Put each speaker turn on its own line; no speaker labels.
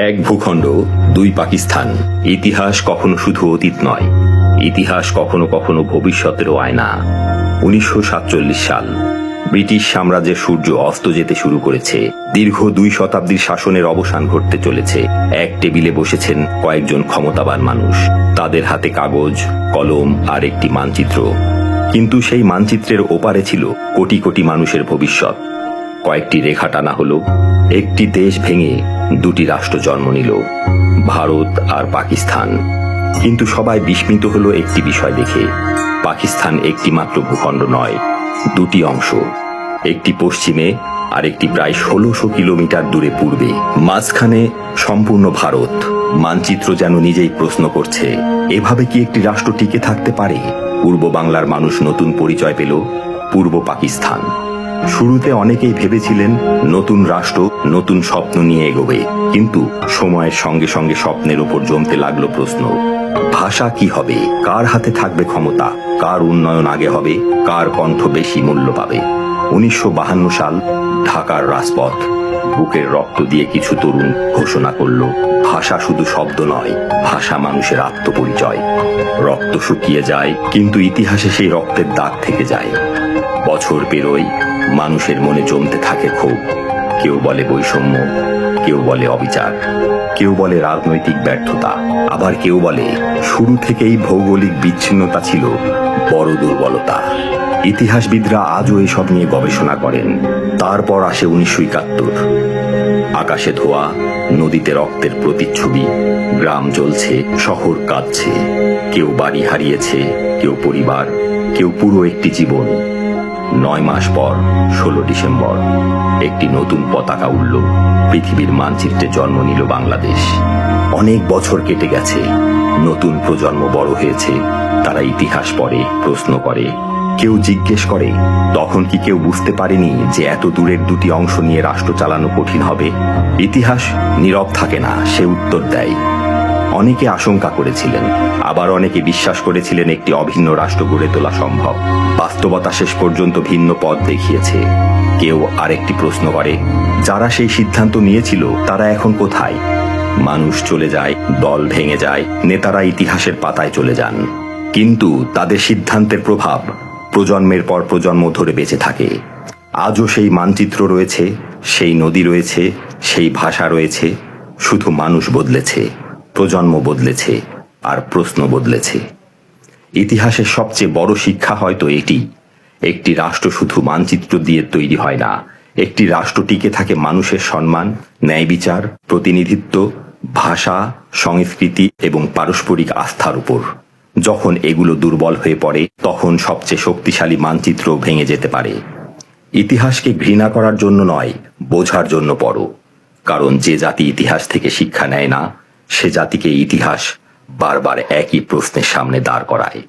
এক ভূখণ্ড, দুই পাকিস্তান। ইতিহাস কখনো শুধু অতীত নয়, ইতিহাস কখনো কখনো ভবিষ্যতেরও আয়না। 1947 সাল, ব্রিটিশ সাম্রাজ্যের সূর্য অস্ত যেতে শুরু করেছে। দীর্ঘ 2 শতাব্দীর শাসনের অবসান ঘটতে চলেছে। এক টেবিলে বসেছেন কয়েকজন ক্ষমতাবান মানুষ, তাদের হাতে কাগজ, কলম আর একটি মানচিত্র। কিন্তু সেই মানচিত্রের ওপারে ছিল কোটি কোটি মানুষের ভবিষ্যৎ। কয়েকটি রেখা টানা হলো, একটি দেশ ভেঙে দুটি রাষ্ট্র জন্ম নিল, ভারত আর পাকিস্তান। কিন্তু সবাই বিস্মিত হলো একটি বিষয় দেখে, পাকিস্তান একটি মাত্র ভূখণ্ড নয়, দুটি অংশ, একটি পশ্চিমে আর একটি প্রায় 1600 কিলোমিটার দূরে পূর্বে। মাঝখানে সম্পূর্ণ ভারত। মানচিত্র যেন নিজেই প্রশ্ন করছে, এভাবে কি একটি রাষ্ট্র টিকে থাকতে পারে? পূর্ব বাংলার মানুষ নতুন পরিচয় পেল, পূর্ব পাকিস্তান। শুরুতে অনেকেই ভেবেছিলেন নতুন রাষ্ট্র নতুন স্বপ্ন নিয়ে এগোবে, কিন্তু সময়ের সঙ্গে সঙ্গে স্বপ্নের উপর জমতে লাগলো প্রশ্ন। ভাষা কি হবে? কার হাতে থাকবে ক্ষমতা? কার উন্নয়ন আগে হবে? কার কণ্ঠ বেশি মূল্য পাবে? 1952 সাল, ঢাকার রাজপথ। বুকের রক্ত দিয়ে কিছু তরুণ ঘোষণা করল, ভাষা শুধু শব্দ নয়, ভাষা মানুষের আত্মপরিচয়। রক্ত শুকিয়ে যায়, কিন্তু ইতিহাসে সেই রক্তের দাগ থেকে যায়। বছর পেরোয়, মানুষের মনে জমতে থাকে ক্ষোভ। কেউ বলে বৈষম্য, কেউ বলে অবিচার, কেউ বলে রাজনৈতিক ব্যর্থতা, আবার কেউ বলে শুরু থেকেই ভৌগোলিক বিচ্ছিন্নতা ছিল বড় দুর্বলতা। ইতিহাসবিদরা আজও এসব নিয়ে গবেষণা করেন। তারপর আসে 1971। আকাশে ধোয়া, নদীতে রক্তের প্রতিচ্ছবি, গ্রাম জ্বলছে, শহর কাঁদছে। কেউ বাড়ি হারিয়েছে, কেউ পরিবার, কেউ পুরো একটি জীবন। 9 মাস পর 16 ডিসেম্বর একটি নতুন পতাকা উড়ল, পৃথিবীর মানচিত্রে জন্ম নিল বাংলাদেশ। অনেক বছর কেটে গেছে, নতুন প্রজন্ম বড় হয়েছে, তারা ইতিহাস পড়ে, প্রশ্ন করে, কেউ জিজ্ঞেস করে, তখন কি কেউ বুঝতে পারেনি যে এত দূরের দুটি অংশ নিয়ে রাষ্ট্র চালানো কঠিন হবে? ইতিহাস নীরব থাকে না, সে উত্তর দেয়। অনেকে আশঙ্কা করেছিলেন, আবার অনেকে বিশ্বাস করেছিলেন একটি অভিন্ন রাষ্ট্র গড়ে তোলা সম্ভব। বাস্তবতা শেষ পর্যন্ত ভিন্ন পথ দেখিয়েছে। কেউ আরেকটি প্রশ্ন করে, যারা সেই সিদ্ধান্ত নিয়েছিল তারা এখন কোথায়? মানুষ চলে যায়, দল ভেঙে যায়, নেতারা ইতিহাসের পাতায় চলে যান, কিন্তু তাদের সিদ্ধান্তের প্রভাব প্রজন্মের পর প্রজন্ম ধরে বেঁচে থাকে। আজও সেই মানচিত্র রয়েছে, সেই নদী রয়েছে, সেই ভাষা রয়েছে, শুধু মানুষ বদলেছে, প্রজন্ম বদলেছে, আর প্রশ্ন বদলেছে। ইতিহাসের সবচেয়ে বড় শিক্ষা হয়তো এটি, একটি রাষ্ট্র শুধু মানচিত্র দিয়ে তৈরি হয় না, একটি রাষ্ট্র টিকে থাকে মানুষের সম্মান, ন্যায় বিচার, প্রতিনিধিত্ব, ভাষা, সংস্কৃতি এবং পারস্পরিক আস্থার উপর। যখন এগুলো দুর্বল হয়ে পড়ে, তখন সবচেয়ে শক্তিশালী মানচিত্র ভেঙে যেতে পারে। ইতিহাসকে ঘৃণা করার জন্য নয়, বোঝার জন্য পড়ো, কারণ যে জাতি ইতিহাস থেকে শিক্ষা নেয় না, সে জাতিকে ইতিহাস বারবার একই প্রশ্নের সামনে দাঁড় করায়।